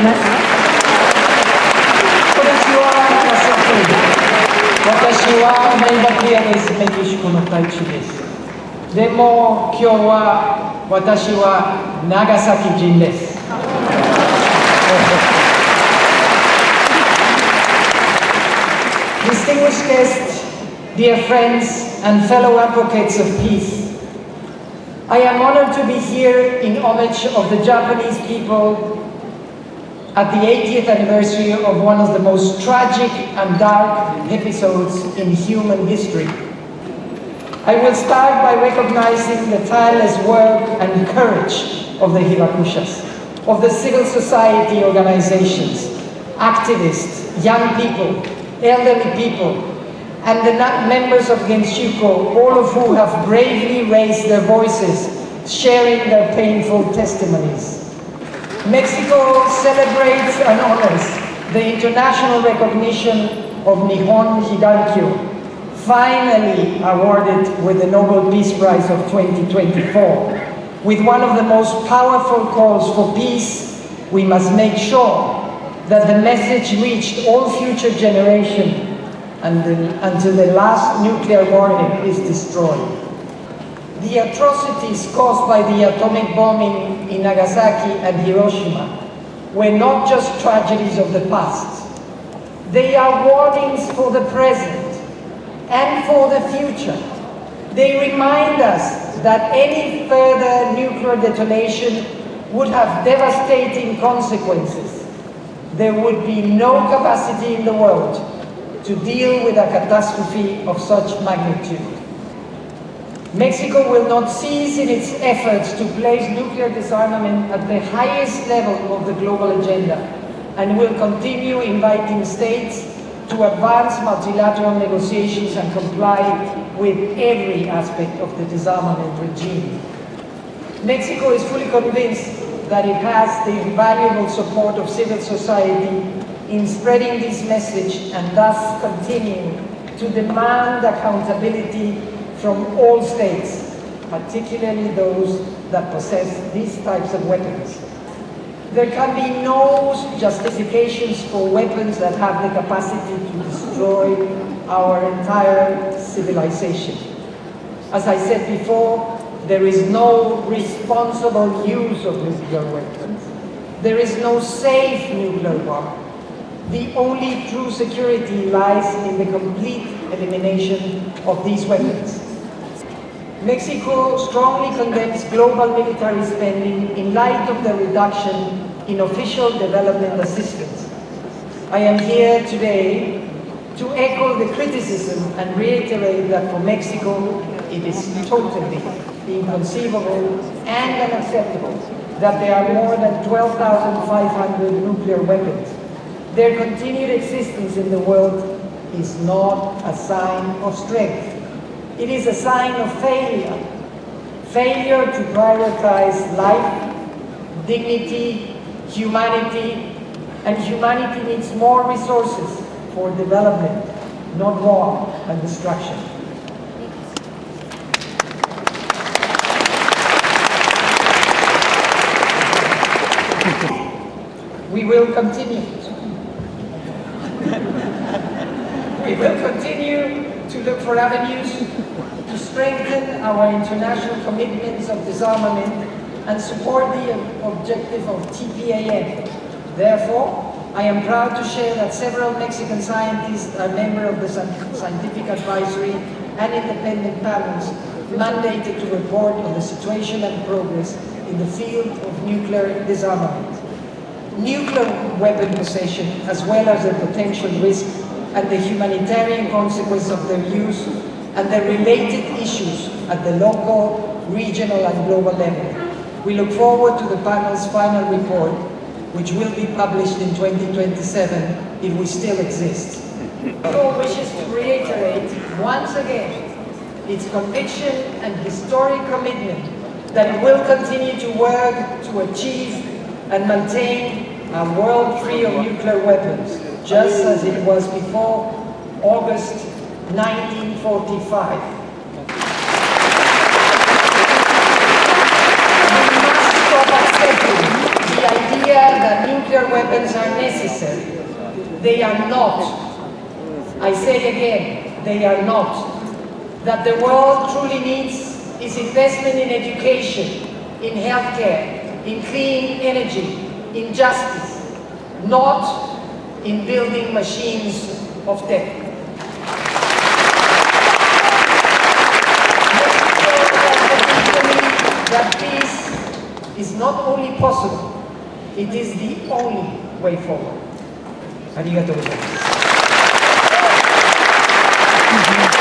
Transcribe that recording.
ます。こんにちは、私はメルバプリアです。メキシコの大地です。でも今日は私は長崎人です。Distinguished guests, dear friends and fellow advocates of peace, I am honored to be here in homage of the Japanese people at the 80th anniversary of one of the most tragic and dark episodes in human history. I will start by recognizing the tireless work and courage of the Hibakushas, of the civil society organizations, activists, young people, elderly people, and the members of Genshuko, all of who have bravely raised their voices, sharing their painful testimonies. Mexico celebrates and honors the international recognition of Nihon Higankyo, finally awarded with the Nobel Peace Prize of 2024. With one of the most powerful calls for peace, we must make sure that the message reached all future generations until the last nuclear warhead is destroyed. The atrocities caused by the atomic bombing in Nagasaki and Hiroshima were not just tragedies of the past. They are warnings for the present and for the future. They remind us that any further nuclear detonation would have devastating consequences. There would be no capacity in the world to deal with a catastrophe of such magnitude. Mexico will not cease in its efforts to place nuclear disarmament at the highest level of the global agenda and will continue inviting states to advance multilateral negotiations and comply with every aspect of the disarmament regime. Mexico is fully convinced that it has the invaluable support of civil society in spreading this message and thus continue to demand accountability from all states, particularly those that possess these types of weapons. There can be no justifications for weapons that have the capacity to destroy our entire civilization. As I said before, there is no responsible use of nuclear weapons. There is no safe nuclear war. The only true security lies in the complete elimination of these weapons. Mexico strongly condemns global military spending in light of the reduction in official development assistance. I am here today to echo the criticism and reiterate that for Mexico it is totally inconceivable and unacceptable that there are more than 12,500 nuclear weapons. Their continued existence in the world is not a sign of strength. It is a sign of failure. Failure to prioritize life, dignity, humanity, and humanity needs more resources for development, not war and destruction. We will continue to look for avenues to strengthen our international commitments of disarmament and support the objective of TPAM. Therefore, I am proud to share that several Mexican scientists are members of the scientific advisory and independent panels mandated to report on the situation and progress in the field of nuclear disarmament. Nuclear weapon possession, as well as the potential risk and the humanitarian consequence of their use and the related issues at the local, regional and global level. We look forward to the panel's final report, which will be published in 2027 if we still exist. Mexico wishes to reiterate once again its conviction and historic commitment that it will continue to work to achieve and maintain a world free of nuclear weapons, just as it was before August 1945. We must stop accepting the idea that nuclear nuclear weapons are necessary. They are not. I say again, they are not. That the world truly needs is investment in education, in healthcare, in clean energy, in justice, not in building machines of death. That peace is not only possible, it is the only way forward. ありがとうございます。